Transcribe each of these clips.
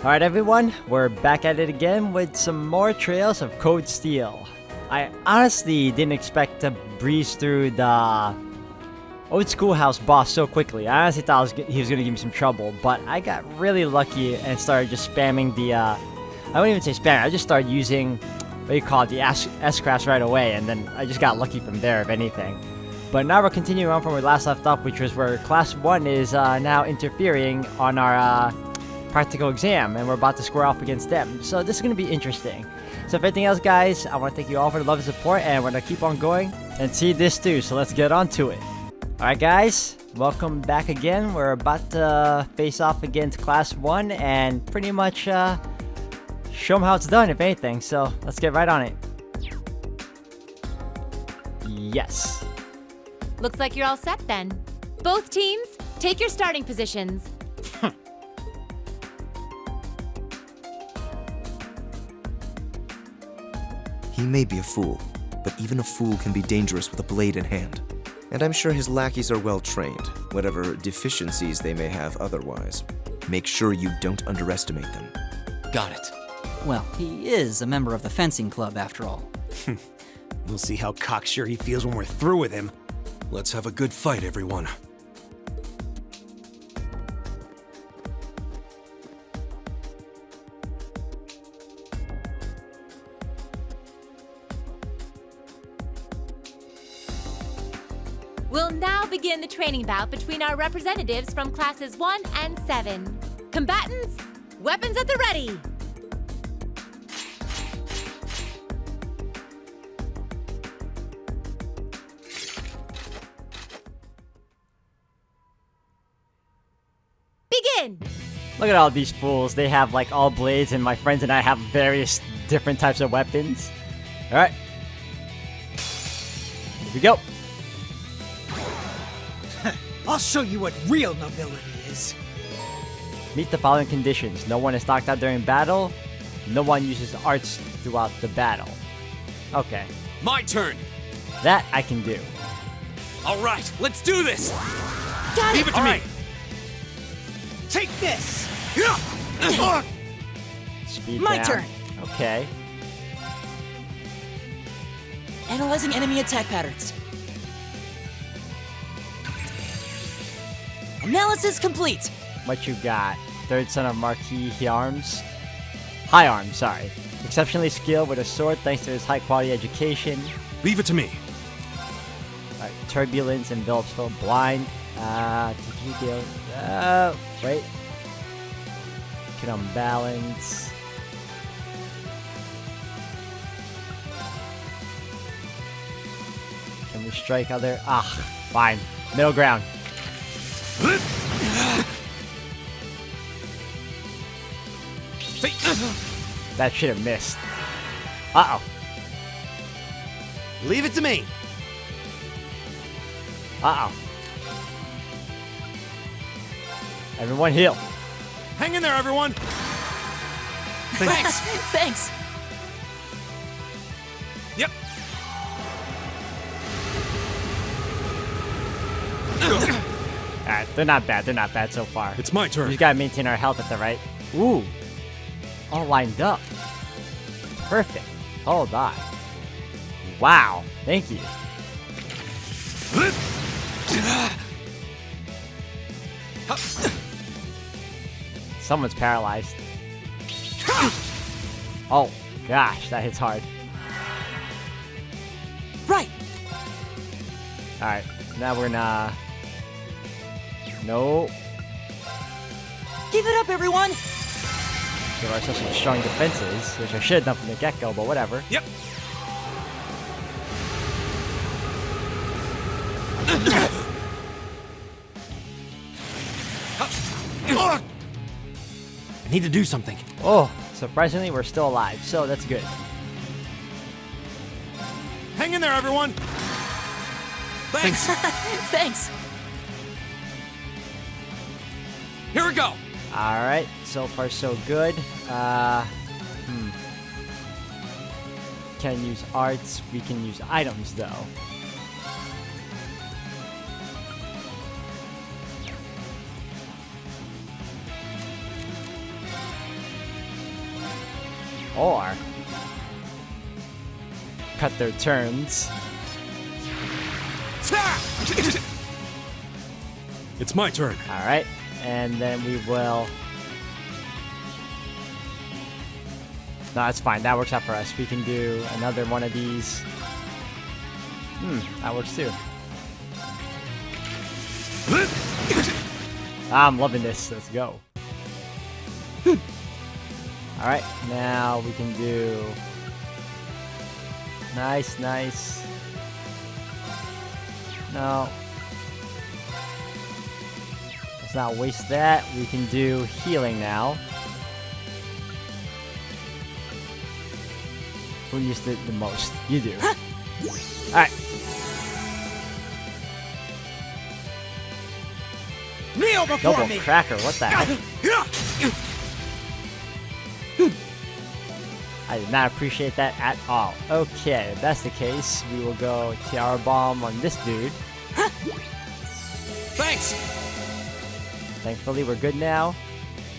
Alright everyone, we're back at it again with some more Trails of Cold Steel. I honestly didn't expect to breeze through the old schoolhouse boss so quickly. I honestly thought he was going to give me some trouble, but I got really lucky and started just spamming the, I wouldn't even say spam, I just started using, what do you call it, the S-Craft right away, and then I just got lucky from there, if anything. But now we're continuing on from where we last left off, which was where Class 1 is now interfering on our practical exam, and we're about to square off against them. So this is going to be interesting. So if anything else, guys, I want to thank you all for the love and support, and we're going to keep on going and see this too. So let's get on to it. Alright guys, welcome back again. We're about to face off against Class 1 and pretty much show them how it's done, if anything. So let's get right on it. Yes. Looks like you're all set then. Both teams, take your starting positions. He may be a fool, but even a fool can be dangerous with a blade in hand. And I'm sure his lackeys are well trained, whatever deficiencies they may have otherwise. Make sure you don't underestimate them. Got it. Well, he is a member of the fencing club after all. We'll see how cocksure he feels when we're through with him. Let's have a good fight, everyone. We'll now begin the training bout between our representatives from classes 1 and 7. Combatants, weapons at the ready! Begin! Look at all these fools. They have like all blades, and my friends and I have various different types of weapons. Alright. Here we go. I'll show you what real nobility is. Meet the following conditions. No one is knocked out during battle. No one uses arts throughout the battle. Okay. My turn! That I can do. Alright, let's do this! Got Leave it to me! Take this! Speed My down. turn. Okay. Analyzing enemy attack patterns. Analysis complete. What you got? Third son of Marquis High Arms, sorry. Exceptionally skilled with a sword thanks to his high quality education. Leave it to me. Alright, turbulence envelops Phil blind. Wait. Can unbalance. Can we strike other? Fine. Middle ground. That should have missed. Uh-oh. Leave it to me. Uh-oh. Everyone heal. Hang in there, everyone. Thanks. Thanks. Yep. Alright, they're not bad. They're not bad so far. It's my We turn. just gotta maintain our health at the right. Ooh. All lined up. Perfect. Hold on. Wow. Thank you. Someone's paralyzed. Oh, gosh. That hits hard. Right. Alright. Now we're gonna... No. Give it up, everyone. Give ourselves some strong defenses, which I should have done from the get-go, but whatever. Yep. I need to do something. Oh, surprisingly, we're still alive, so that's good. Hang in there, everyone. Thanks. Thanks. Here we go. Alright, so far so good. Can't use arts, we can use items though. Or cut their turns. It's my turn. Alright, and then we will... No, that's fine. That works out for us. We can do another one of these. That works too. I'm loving this. Let's go. Alright, now we can do... Nice, nice. No. Let's not waste that. We can do healing now. Who used it the most? You do. Alright. Kneel before Double me! cracker, what the heck? I did not appreciate that at all. Okay, if that's the case, we will go Tiara Bomb on this dude. Thanks! Thankfully, we're good now.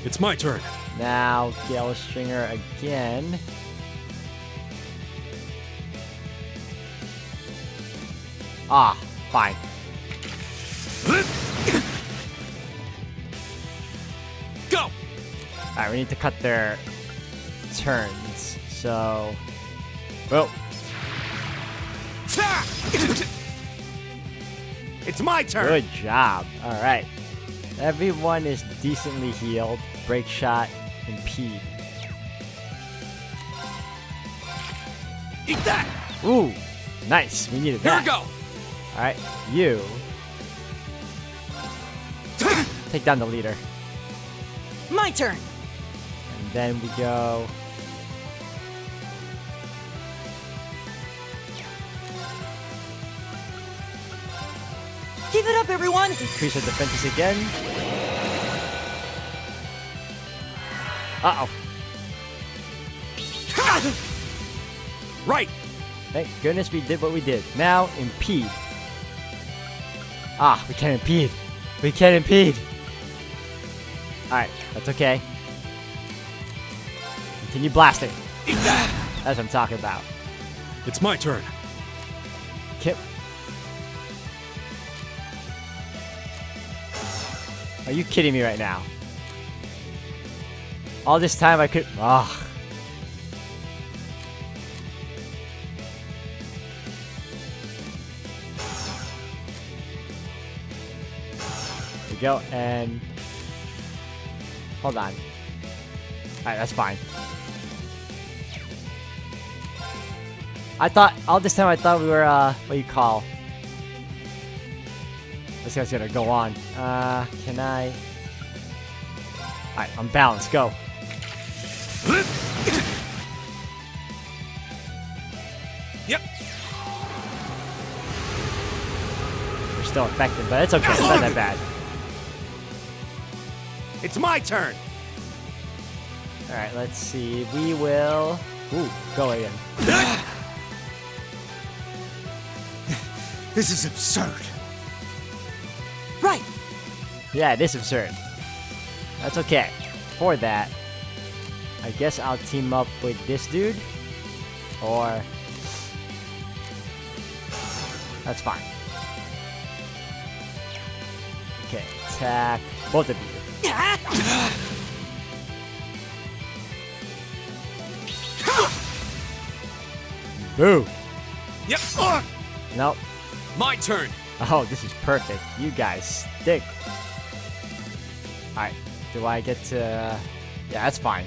It's my turn. Now, Gale Stringer again. Ah, fine. Go! Alright, we need to cut their turns. So, well, It's my turn. good job. Alright. Everyone is decently healed. Break shot, impede. Eat that. Ooh, nice. We needed Here that. we go. Alright, you take down the leader. My turn! And then we go. Keep it up, everyone! Increase our defenses again. Uh-oh. Right. Thank goodness we did what we did. Now, impede. Ah, we can't impede. We can't impede. Alright, that's okay. Continue blasting. Eat that. That's what I'm talking about. It's my turn. Kip. Are you kidding me right now? All this time I could... Ah. There we go, and... Hold on. Alright, that's fine. I thought... All this time I thought we were, what do you call... This guy's gonna go on. Can I... Alright, I'm balanced. Go. Yep. We're still infected, but it's okay. It's not that bad. It's my turn. Alright, let's see. We will... Ooh, go again. This is absurd. Right! Yeah, it is absurd. That's okay. For that, I guess I'll team up with this dude. Or... That's fine. Okay, attack both of you. Boo! Yep. Nope. My turn. Oh, this is perfect. You guys stick. Alright, do I get to... Yeah, that's fine.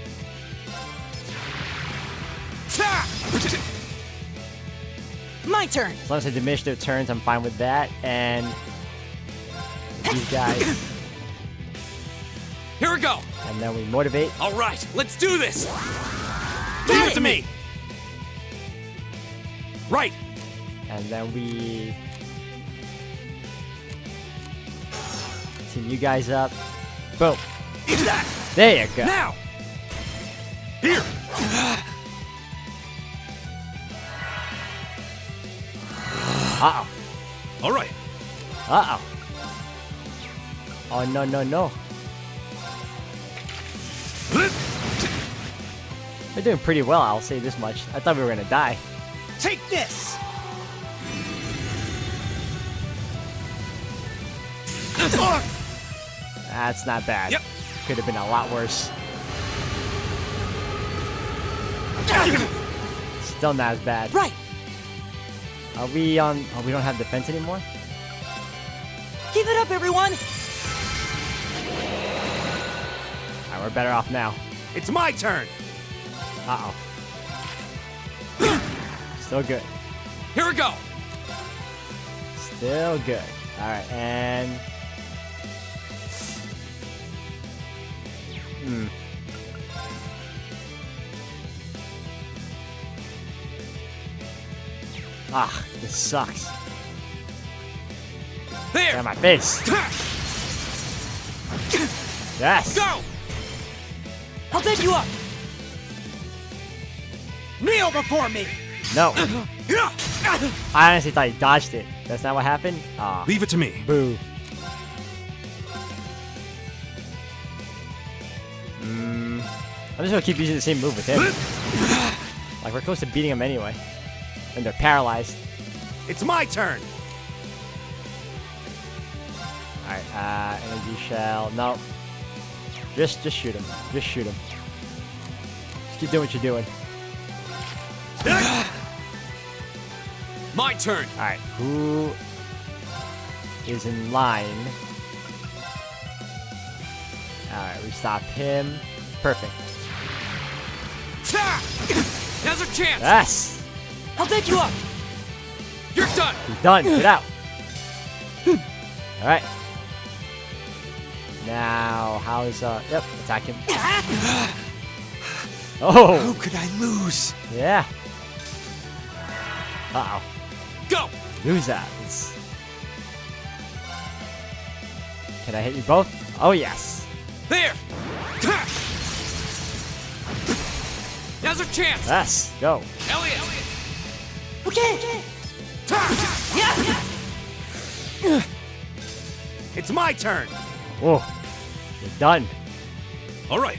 My turn! As long as I diminish their turns, I'm fine with that. And... These guys. Here we go. And then we motivate. All right, let's do this. Leave it to me. Right. And then we... Team you guys up. Boom. Eat that. There you go. Now. Here. Uh-oh. All right. Uh-oh. Oh, no, no, no. We're doing pretty well, I'll say this much. I thought we were gonna die. Take this! That's not bad. Yep. Could have been a lot worse. Still not as bad. Right. Are we on... Oh, we don't have defense anymore? Keep it up, everyone. Alright, we're better off now. It's my turn. Uh-oh. Still good. Here we go. Still good. Alright, and... Ah, this sucks. There. Get out of my face. Yes. Go. I'll bet you up. Kneel before me! No. I honestly thought he dodged it. That's not what happened? Ah, Leave it to me. boo. I'm just gonna keep using the same move with him. Like, we're close to beating him anyway. And they're paralyzed. It's my turn. Alright, energy shell. No. Just shoot him. Just shoot him. Just keep doing what you're doing. My turn. Alright, who is in line? Alright, we stop him. Perfect. Now's our chance. Yes! I'll bet you up. You're done. He's done. Get out. Alright. Now, how's, yep, attack him. Oh! How could I lose? Yeah. Uh-oh. Go. Lose that. Can I hit you both? Oh, yes. There. Now's our chance. Yes. Go. Elliot. Okay. It's my turn. Whoa. We're done. All right.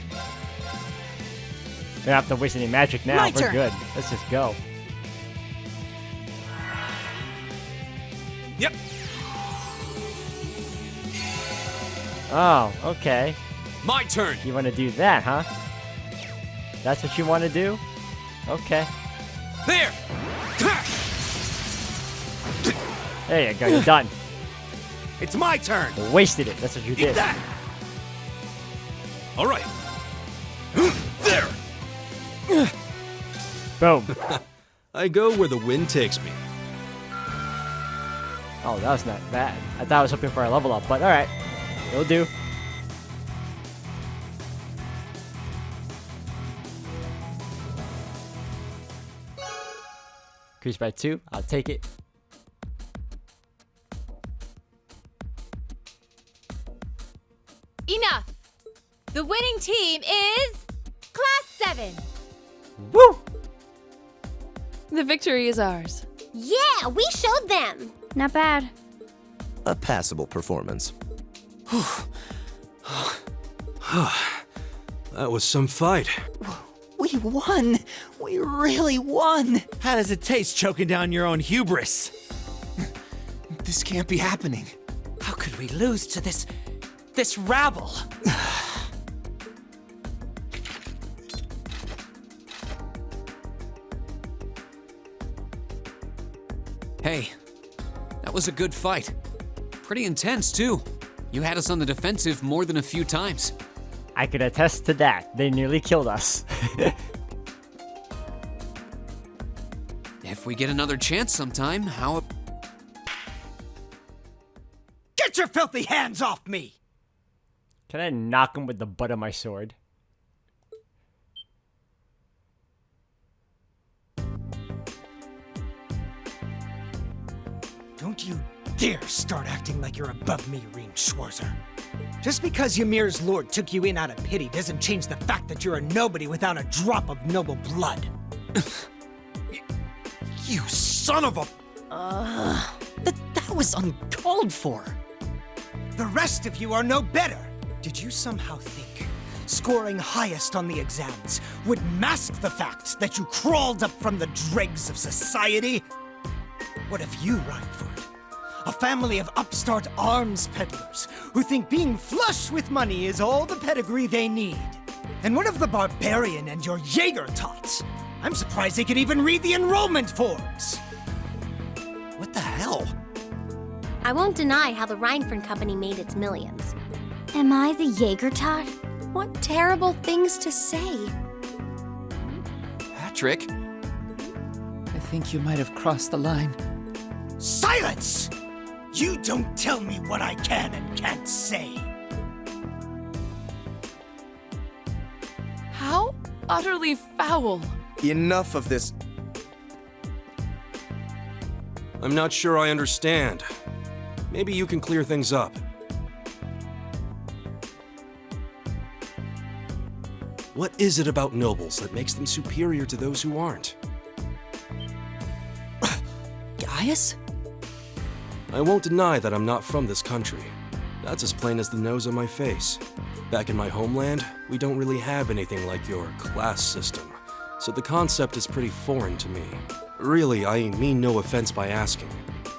We don't have to waste any magic now. My We're turn. good. Let's just go. Yep. Oh, okay. My turn. You want to do that, huh? That's what you want to do? Okay. There. There you go. You're done. It's my turn. You wasted it. That's what you Eat did. that. All right. There. Boom. I go where the wind takes me. Oh, that was not bad. I thought I was hoping for a level up, but alright. It'll do. Increase by 2. I'll take it. Enough! The winning team is Class 7. Woo! The victory is ours. Yeah, we showed them. Not bad. A passable performance. That was some fight. We won. We really won. How does it taste choking down your own hubris? This can't be happening. How could we lose to this rabble? Hey, that was a good fight. Pretty intense, too. You had us on the defensive more than a few times. I could attest to that. They nearly killed us. If we get another chance sometime, how... Get your filthy hands off me! Can I knock him with the butt of my sword? Don't you dare start acting like you're above me, Reem Schwarzer. Just because Ymir's lord took you in out of pity doesn't change the fact that you're a nobody without a drop of noble blood. You son of a... That was uncalled for. The rest of you are no better. Did you somehow think scoring highest on the exams would mask the fact that you crawled up from the dregs of society? What if you rhymed for it? A family of upstart arms peddlers who think being flush with money is all the pedigree they need. And what of the barbarian and your Jaeger tots? I'm surprised they could even read the enrollment forms. What the hell? I won't deny how the Rhineford Company made its millions. Am I the Jaeger tot? What terrible things to say. Patrick? I think you might have crossed the line. Silence! You don't tell me what I can and can't say. How utterly foul. Enough of this. I'm not sure I understand. Maybe you can clear things up. What is it about nobles that makes them superior to those who aren't? Gaius? I won't deny that I'm not from this country. That's as plain as the nose on my face. Back in my homeland, we don't really have anything like your class system, so the concept is pretty foreign to me. Really, I mean no offense by asking,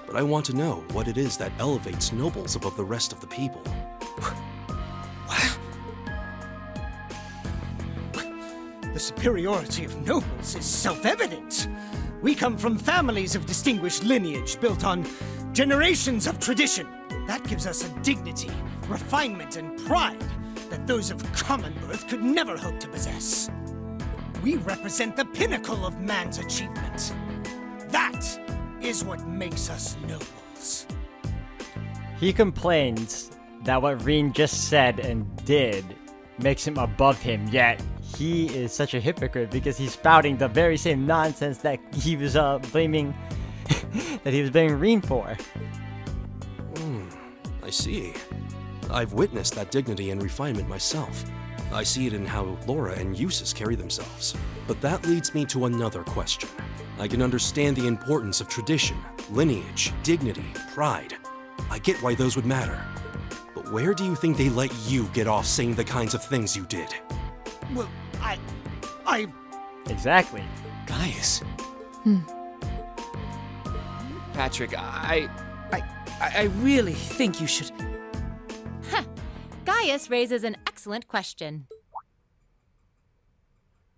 but I want to know what it is that elevates nobles above the rest of the people. The superiority of nobles is self-evident. We come from families of distinguished lineage built on generations of tradition. That gives us a dignity, refinement, and pride that those of common birth could never hope to possess. We represent the pinnacle of man's achievement. That is what makes us nobles. He complains that what Reen just said and did makes him above him, yet he is such a hypocrite because he's spouting the very same nonsense that he was blaming Reen for. I see. I've witnessed that dignity and refinement myself. I see it in how Laura and Eustace carry themselves. But that leads me to another question. I can understand the importance of tradition, lineage, dignity, pride. I get why those would matter. But where do you think they let you get off saying the kinds of things you did? Well, Exactly. Gaius. Patrick, I really think you should. Gaius raises an excellent question.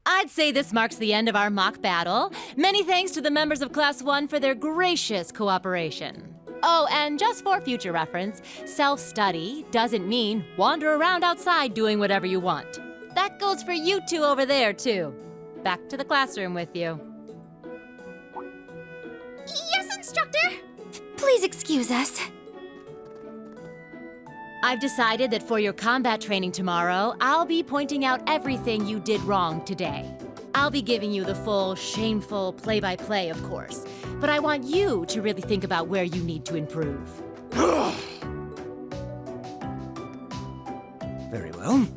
I'd say this marks the end of our mock battle. Many thanks to the members of Class 1 for their gracious cooperation. Oh, and just for future reference, self-study doesn't mean wander around outside doing whatever you want. That goes for you two over there, too. Back to the classroom with you. Yes, instructor! Please excuse us. I've decided that for your combat training tomorrow, I'll be pointing out everything you did wrong today. I'll be giving you the full, shameful play-by-play, of course. But I want you to really think about where you need to improve. very well.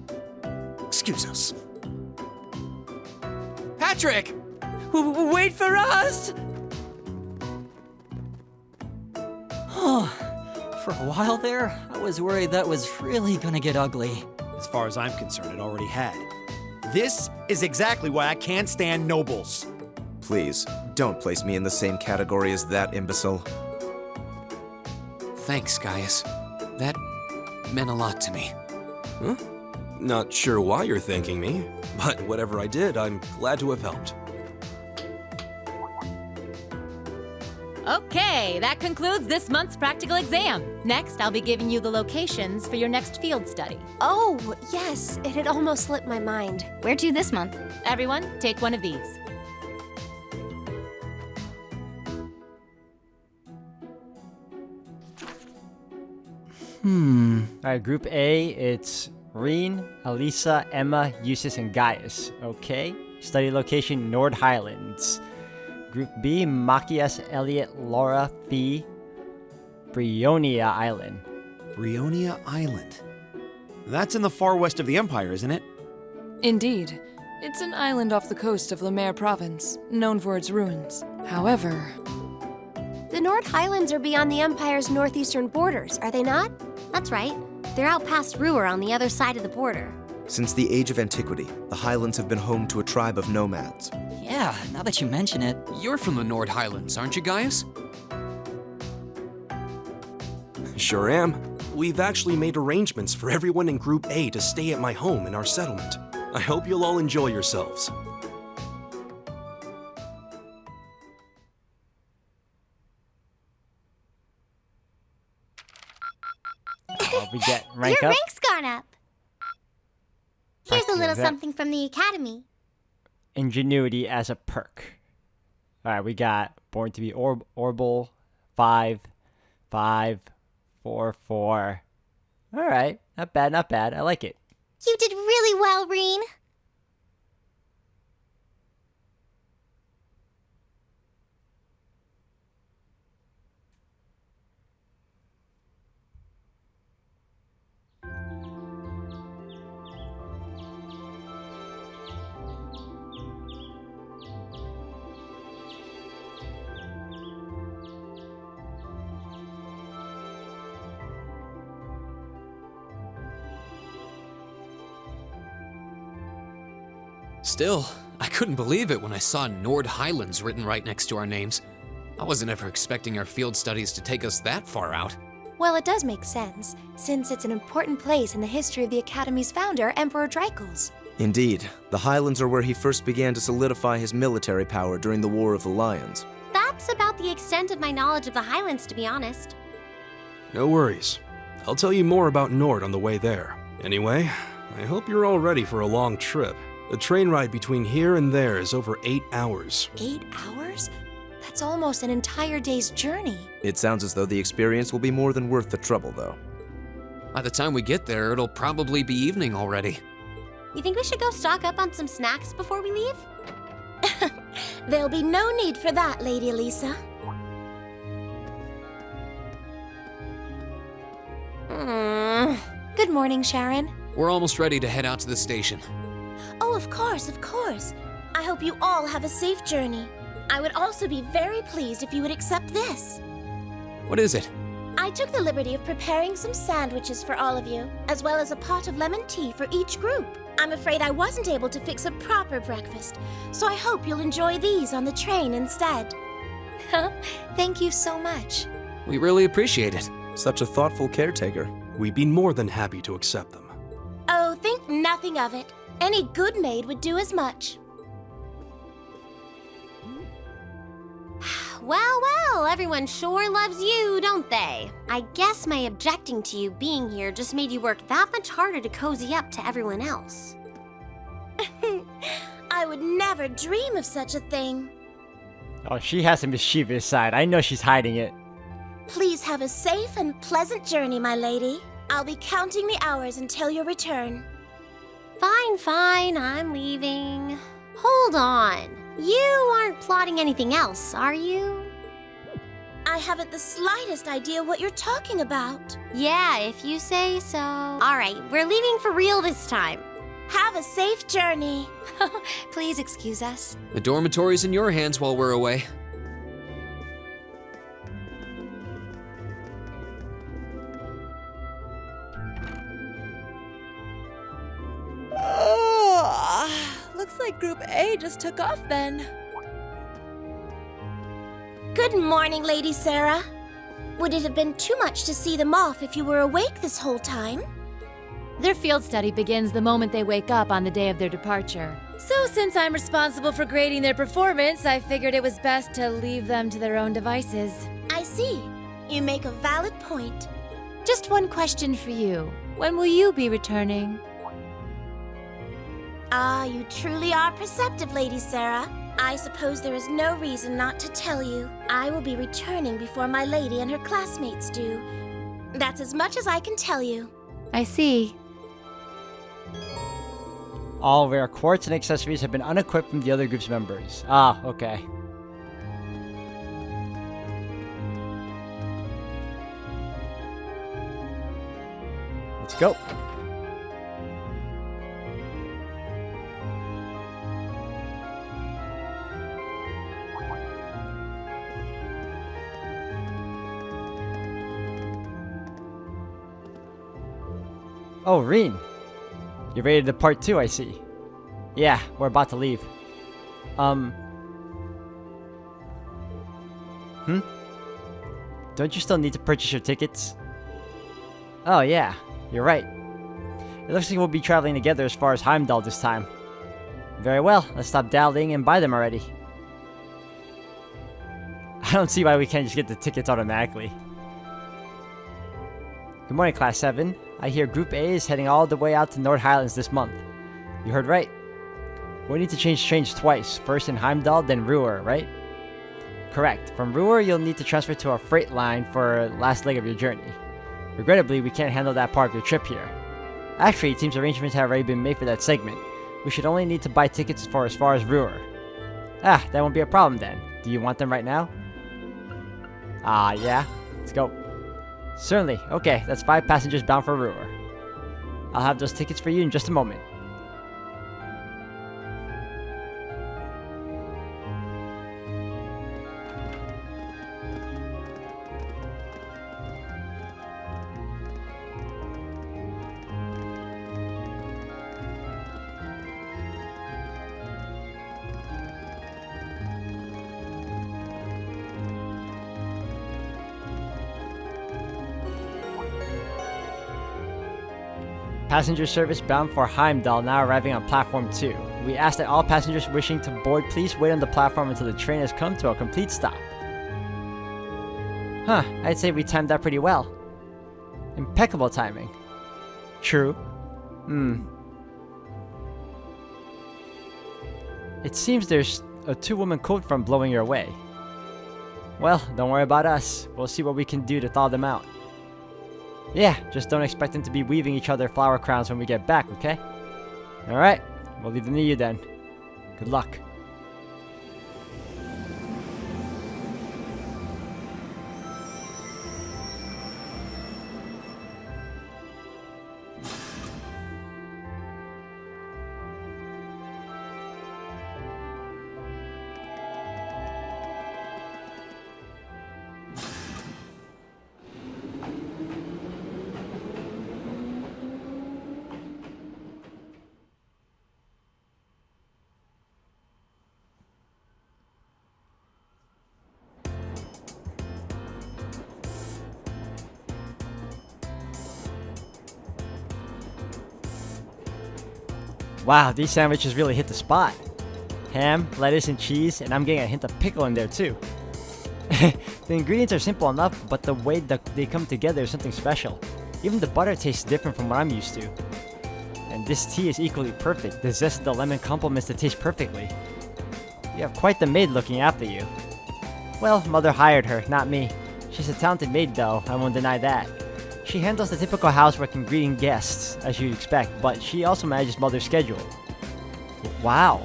Excuse us. Patrick! Wait for us! For a while there, I was worried that was really gonna get ugly. As far as I'm concerned, it already had. This is exactly why I can't stand nobles. Please, don't place me in the same category as that imbecile. Thanks, Gaius. That meant a lot to me. Huh? Not sure why you're thanking me, but whatever I did, I'm glad to have helped. Okay, that concludes this month's practical exam. Next, I'll be giving you the locations for your next field study. Oh, yes, it had almost slipped my mind. Where to this month? Everyone, take one of these. Alright, Group A, it's Reen, Elisa, Emma, Eustace, and Gaius. Okay. Study location, Nord Highlands. Group B, Machias, Elliot, Laura, Fee, Brionia Island. Brionia Island. That's in the far west of the Empire, isn't it? Indeed. It's an island off the coast of Lemaire Province, known for its ruins. However... The Nord Highlands are beyond the Empire's northeastern borders, are they not? That's right. They're out past Ruhr on the other side of the border. Since the age of antiquity, the Highlands have been home to a tribe of nomads. Yeah, now that you mention it. You're from the Nord Highlands, aren't you, Gaius? Sure am. We've actually made arrangements for everyone in Group A to stay at my home in our settlement. I hope you'll all enjoy yourselves. We get rank Your up. rank's gone up. Here's a little something from the academy. Ingenuity as a perk. Alright, we got Born to be Orbital 5, 5, 4, 4. Alright, not bad, not bad. I like it. You did really well, Reen. Still, I couldn't believe it when I saw Nord Highlands written right next to our names. I wasn't ever expecting our field studies to take us that far out. Well, it does make sense, since it's an important place in the history of the Academy's founder, Emperor Dreichels. Indeed, the Highlands are where he first began to solidify his military power during the War of the Lions. That's about the extent of my knowledge of the Highlands, to be honest. No worries. I'll tell you more about Nord on the way there. Anyway, I hope you're all ready for a long trip. The train ride between here and there is over 8 hours. 8 hours? That's almost an entire day's journey. It sounds as though the experience will be more than worth the trouble, though. By the time we get there, it'll probably be evening already. You think we should go stock up on some snacks before we leave? There'll be no need for that, Lady Elisa. Good morning, Sharon. We're almost ready to head out to the station. Oh, of course, of course. I hope you all have a safe journey. I would also be very pleased if you would accept this. What is it? I took the liberty of preparing some sandwiches for all of you, as well as a pot of lemon tea for each group. I'm afraid I wasn't able to fix a proper breakfast, so I hope you'll enjoy these on the train instead. Thank you so much. We really appreciate it. Such a thoughtful caretaker. We'd be more than happy to accept them. Oh, think nothing of it. Any good maid would do as much. Well, everyone sure loves you, don't they? I guess my objecting to you being here just made you work that much harder to cozy up to everyone else. I would never dream of such a thing. Oh, she has a mischievous side. I know she's hiding it. Please have a safe and pleasant journey, my lady. I'll be counting the hours until your return. Fine, I'm leaving. Hold on. You aren't plotting anything else, are you? I haven't the slightest idea what you're talking about. Yeah, if you say so. All right, we're leaving for real this time. Have a safe journey. Please excuse us. The dormitory's in your hands while we're away. Looks like Group A just took off then. Good morning, Lady Sarah. Would it have been too much to see them off if you were awake this whole time? Their field study begins the moment they wake up on the day of their departure. So since I'm responsible for grading their performance, I figured it was best to leave them to their own devices. I see. You make a valid point. Just one question for you. When will you be returning? Ah, you truly are perceptive, Lady Sarah. I suppose there is no reason not to tell you. I will be returning before my lady and her classmates do. That's as much as I can tell you. I see. All rare quartz and accessories have been unequipped from the other group's members. Ah, okay. Let's go. Oh, Reen. You're ready to depart too, I see. Yeah, we're about to leave. Don't you still need to purchase your tickets? Oh yeah, you're right. It looks like we'll be traveling together as far as Heimdall this time. Very well, let's stop dallying and buy them already. I don't see why we can't just get the tickets automatically. Good morning, Class 7. I hear Group A is heading all the way out to North Highlands this month. You heard right. We need to change trains twice, first in Heimdall, then Ruhr, right? Correct. From Ruhr, you'll need to transfer to our freight line for the last leg of your journey. Regrettably, we can't handle that part of your trip here. Actually, it seems arrangements have already been made for that segment. We should only need to buy tickets for as far as Ruhr. Ah, that won't be a problem then. Do you want them right now? Yeah. Let's go. Certainly. Okay, that's 5 passengers bound for Ruhr. I'll have those tickets for you in just a moment. Passenger service bound for Heimdall now arriving on platform 2. We ask that all passengers wishing to board please wait on the platform until the train has come to a complete stop. Huh, I'd say we timed that pretty well. Impeccable timing. True. It seems there's a 2-woman cold front blowing your way. Well, don't worry about us. We'll see what we can do to thaw them out. Yeah, just don't expect them to be weaving each other flower crowns when we get back, okay? Alright, we'll leave them to you then. Good luck. Wow, these sandwiches really hit the spot. Ham, lettuce, and cheese, and I'm getting a hint of pickle in there too. The ingredients are simple enough, but the way that they come together is something special. Even the butter tastes different from what I'm used to. And this tea is equally perfect. The zest of the lemon complements the taste perfectly. You have quite the maid looking after you. Well, Mother hired her, not me. She's a talented maid though, I won't deny that. She handles the typical housework and greeting guests, as you'd expect, but she also manages Mother's schedule. Wow.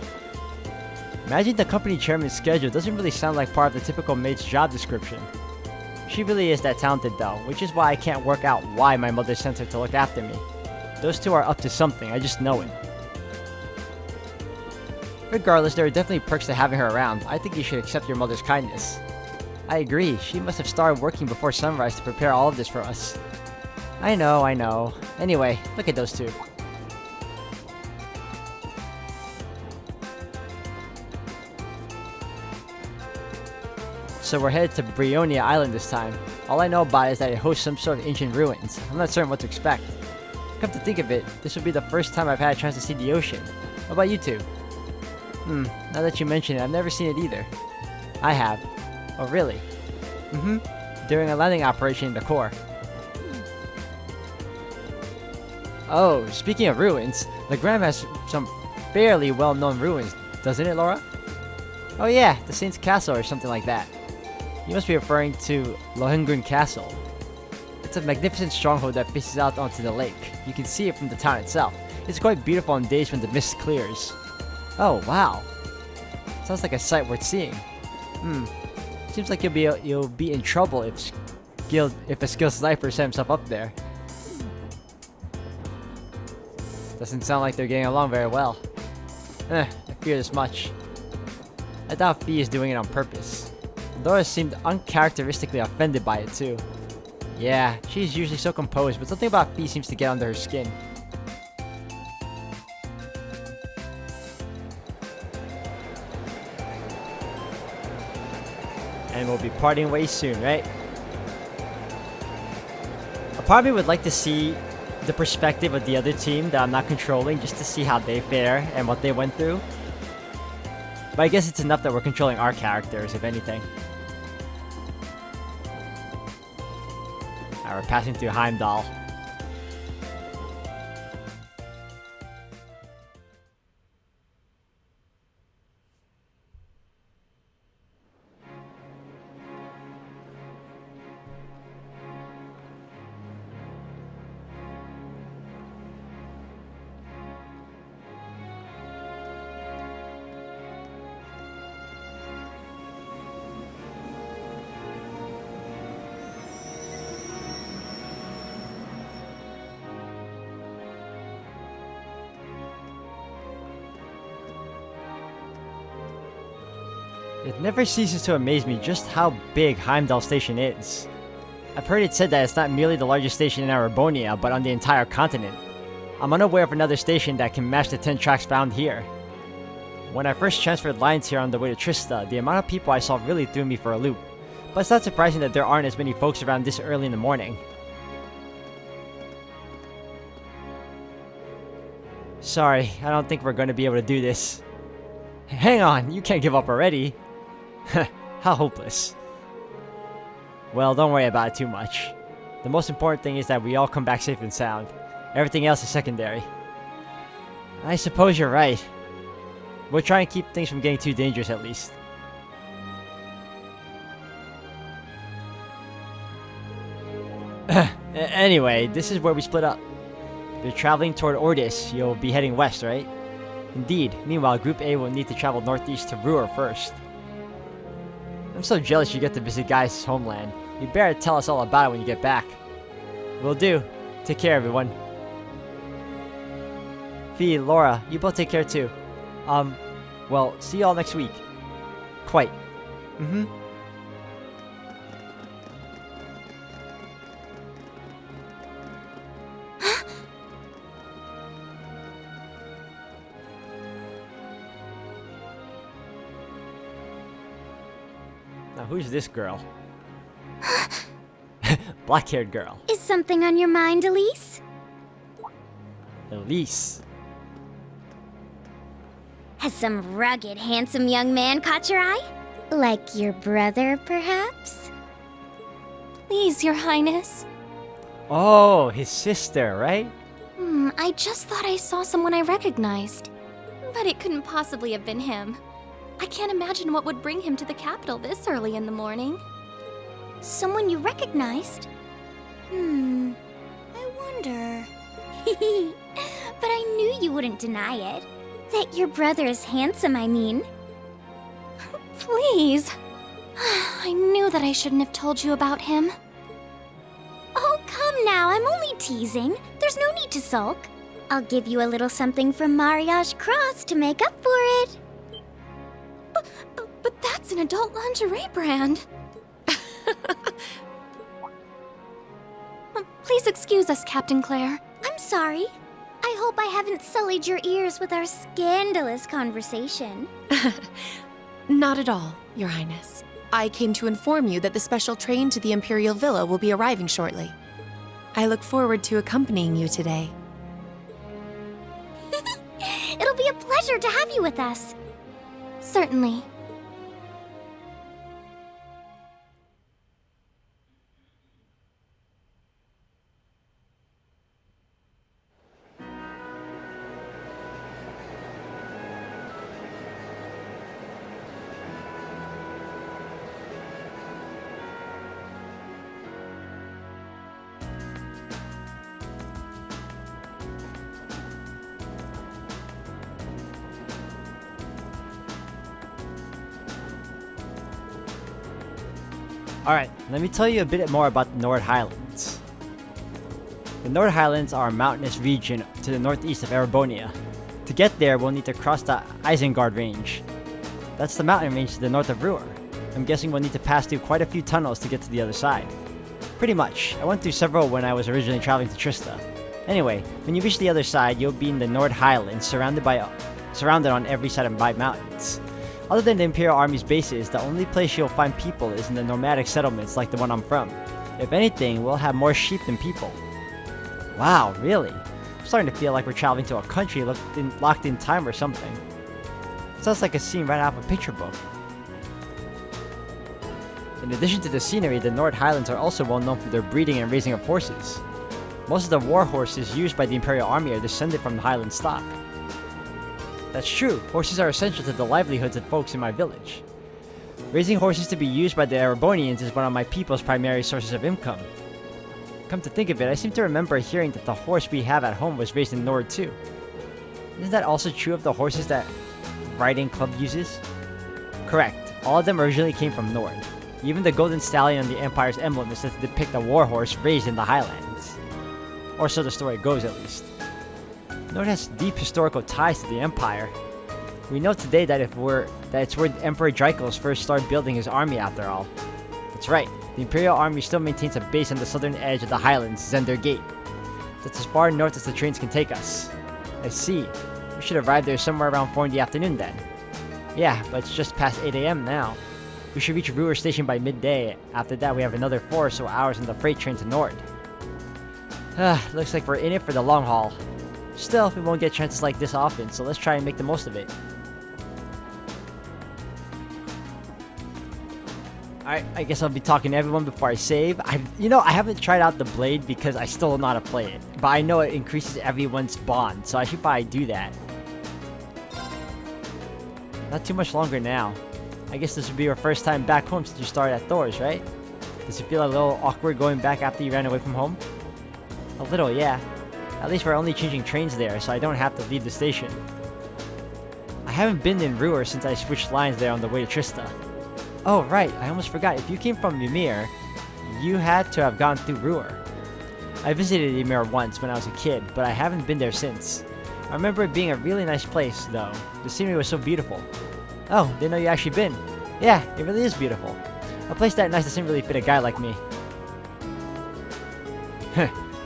Managing the company chairman's schedule doesn't really sound like part of the typical maid's job description. She really is that talented though, which is why I can't work out why my mother sent her to look after me. Those two are up to something, I just know it. Regardless, there are definitely perks to having her around. I think you should accept your mother's kindness. I agree, she must have started working before sunrise to prepare all of this for us. I know. Anyway, look at those two. So we're headed to Brionia Island this time. All I know about it is that it hosts some sort of ancient ruins. I'm not certain what to expect. Come to think of it, this will be the first time I've had a chance to see the ocean. What about you two? Now that you mention it, I've never seen it either. I have. Oh really? During a landing operation in the core. Oh, speaking of ruins, the Gram has some fairly well-known ruins, doesn't it, Laura? Oh yeah, the Saint's Castle or something like that. You must be referring to Lohengrin Castle. It's a magnificent stronghold that faces out onto the lake. You can see it from the town itself. It's quite beautiful on days when the mist clears. Oh wow, sounds like a sight worth seeing. Seems like you'll be in trouble if a skilled sniper set himself up there. Doesn't sound like they're getting along very well. I fear this much. I doubt Fee is doing it on purpose. Laura seemed uncharacteristically offended by it too. Yeah, she's usually so composed, but something about Fee seems to get under her skin. And we'll be parting ways soon, right? I probably would like to see the perspective of the other team that I'm not controlling, just to see how they fare and what they went through. But I guess it's enough that we're controlling our characters, if anything. Alright, we're passing through Heimdall. It never ceases to amaze me just how big Heimdall Station is. I've heard it said that it's not merely the largest station in Arabonia, but on the entire continent. I'm unaware of another station that can match the 10 tracks found here. When I first transferred lines here on the way to Trista, the amount of people I saw really threw me for a loop. But it's not surprising that there aren't as many folks around this early in the morning. Sorry, I don't think we're going to be able to do this. Hang on, you can't give up already. How hopeless. Well, don't worry about it too much. The most important thing is that we all come back safe and sound. Everything else is secondary. I suppose you're right. We'll try and keep things from getting too dangerous at least. Anyway, this is where we split up. If you're traveling toward Ordis, you'll be heading west, right? Indeed. Meanwhile, Group A will need to travel northeast to Ruhr first. I'm so jealous you get to visit Guy's homeland. You better tell us all about it when you get back. Will do. Take care, everyone. Fee, Laura, you both take care too. Well, see y'all next week. Quite. Now, who's this girl? Black-haired girl. Is something on your mind, Elise? Elise. Has some rugged, handsome young man caught your eye? Like your brother, perhaps? Please, Your Highness. Oh, his sister, right? I just thought I saw someone I recognized. But it couldn't possibly have been him. I can't imagine what would bring him to the capital this early in the morning. Someone you recognized? I wonder. But I knew you wouldn't deny it. That your brother is handsome, I mean. Please. I knew that I shouldn't have told you about him. Oh, come now, I'm only teasing. There's no need to sulk. I'll give you a little something from Mariage Cross to make up for it. But that's an adult lingerie brand. Please excuse us, Captain Claire. I'm sorry. I hope I haven't sullied your ears with our scandalous conversation. Not at all, Your Highness. I came to inform you that the special train to the Imperial Villa will be arriving shortly. I look forward to accompanying you today. It'll be a pleasure to have you with us. Certainly. Alright, let me tell you a bit more about the Nord Highlands. The Nord Highlands are a mountainous region to the northeast of Arabonia. To get there, we'll need to cross the Isengard Range. That's the mountain range to the north of Ruhr. I'm guessing we'll need to pass through quite a few tunnels to get to the other side. Pretty much. I went through several when I was originally traveling to Trista. Anyway, when you reach the other side, you'll be in the Nord Highlands, surrounded on every side by mountains. Other than the Imperial Army's bases, the only place you'll find people is in the nomadic settlements like the one I'm from. If anything, we'll have more sheep than people. Wow, really? I'm starting to feel like we're traveling to a country locked in time or something. Sounds like a scene right out of a picture book. In addition to the scenery, the Nord Highlands are also well known for their breeding and raising of horses. Most of the war horses used by the Imperial Army are descended from the Highland stock. That's true, horses are essential to the livelihoods of folks in my village. Raising horses to be used by the Erebonians is one of my people's primary sources of income. Come to think of it, I seem to remember hearing that the horse we have at home was raised in Nord too. Isn't that also true of the horses that Riding Club uses? Correct, all of them originally came from Nord. Even the golden stallion on the Empire's emblem is said to depict a war horse raised in the Highlands. Or so the story goes, at least. Nord has deep historical ties to the Empire. We know today that it's where Emperor Draco's first started building his army after all. That's right, the Imperial Army still maintains a base on the southern edge of the Highlands, Zender Gate. That's as far north as the trains can take us. I see. We should arrive there somewhere around 4 in the afternoon then. Yeah, but it's just past 8 AM now. We should reach Ruhr Station by midday. After that, we have another 4 or so hours on the freight train to Nord. Looks like we're in it for the long haul. Still, we won't get chances like this often, so let's try and make the most of it. Alright, I guess I'll be talking to everyone before I save. I haven't tried out the blade because I still don't know how to play it. But I know it increases everyone's bond, so I should probably do that. Not too much longer now. I guess this would be your first time back home since you started at Thor's, right? Does it feel a little awkward going back after you ran away from home? A little, yeah. At least we're only changing trains there, so I don't have to leave the station. I haven't been in Ruhr since I switched lines there on the way to Trista. Oh right, I almost forgot, if you came from Ymir, you had to have gone through Ruhr. I visited Ymir once when I was a kid, but I haven't been there since. I remember it being a really nice place, though. The scenery was so beautiful. Oh, didn't know you actually been. Yeah, it really is beautiful. A place that nice doesn't really fit a guy like me.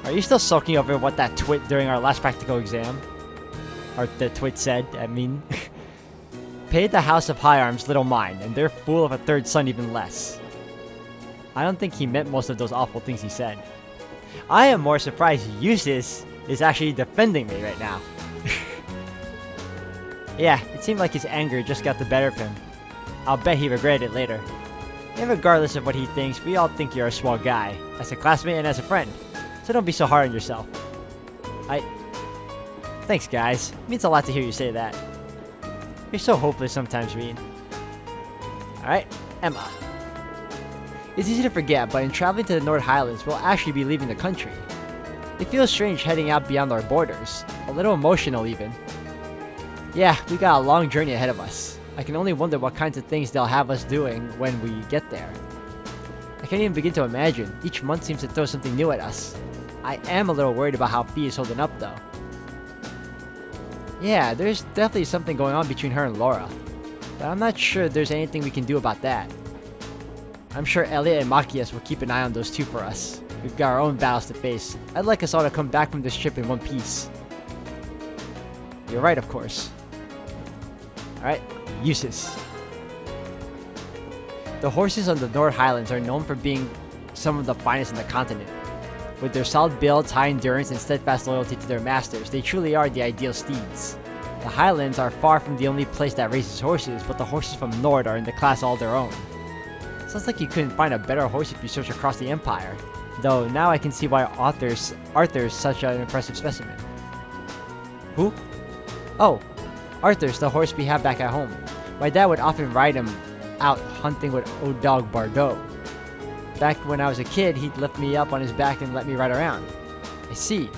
Are you still sulking over what that twit during our last practical exam? Or the twit said, I mean. Paid the House of High Arms little mind, and their fool of a third son even less. I don't think he meant most of those awful things he said. I am more surprised Eustace is actually defending me right now. Yeah, it seemed like his anger just got the better of him. I'll bet he regretted it later. And regardless of what he thinks, we all think you're a swell guy, as a classmate and as a friend. So don't be so hard on yourself. Thanks, guys. It means a lot to hear you say that. You're so hopeless sometimes, Reed. Alright, Emma. It's easy to forget, but in traveling to the Nord Highlands, we'll actually be leaving the country. It feels strange heading out beyond our borders. A little emotional, even. Yeah, we got a long journey ahead of us. I can only wonder what kinds of things they'll have us doing when we get there. I can't even begin to imagine. Each month seems to throw something new at us. I am a little worried about how Fee is holding up, though. Yeah, there's definitely something going on between her and Laura. But I'm not sure there's anything we can do about that. I'm sure Elliot and Machias will keep an eye on those two for us. We've got our own battles to face. I'd like us all to come back from this trip in one piece. You're right, of course. Alright, Eustace. The horses on the Nord Highlands are known for being some of the finest in the continent. With their solid builds, high endurance, and steadfast loyalty to their masters, they truly are the ideal steeds. The Highlands are far from the only place that raises horses, but the horses from Nord are in the class all their own. Sounds like you couldn't find a better horse if you search across the Empire. Though, now I can see why Arthur's such an impressive specimen. Who? Oh, Arthur's the horse we have back at home. My dad would often ride him out hunting with old dog Bardot. Back when I was a kid, he'd lift me up on his back and let me ride around. I see.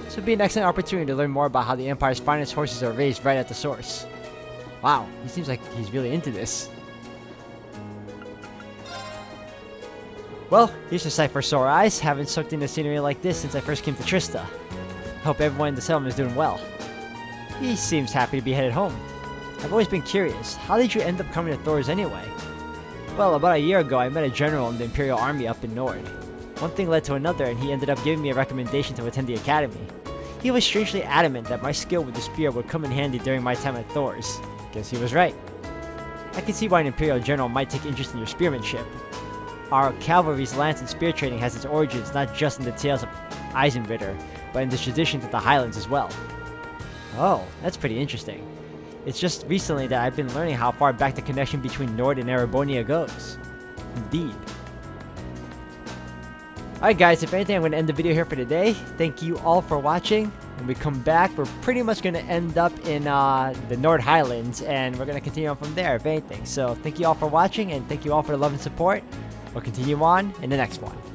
This would be an excellent opportunity to learn more about how the Empire's finest horses are raised right at the source. Wow, he seems like he's really into this. Well, here's a sight for sore eyes. Haven't soaked in the scenery like this since I first came to Trista. Hope everyone in the settlement is doing well. He seems happy to be headed home. I've always been curious, how did you end up coming to Thor's anyway? Well, about a year ago, I met a general in the Imperial Army up in Nord. One thing led to another, and he ended up giving me a recommendation to attend the academy. He was strangely adamant that my skill with the spear would come in handy during my time at Thor's. Guess he was right. I can see why an Imperial General might take interest in your spearmanship. Our cavalry's lance and spear training has its origins not just in the tales of Eisenritter, but in the traditions of the Highlands as well. Oh, that's pretty interesting. It's just recently that I've been learning how far back the connection between Nord and Erebonia goes. Indeed. Alright guys, if anything, I'm going to end the video here for today. Thank you all for watching. When we come back, we're pretty much going to end up in the Nord Highlands, and we're going to continue on from there, if anything. So thank you all for watching, and thank you all for the love and support. We'll continue on in the next one.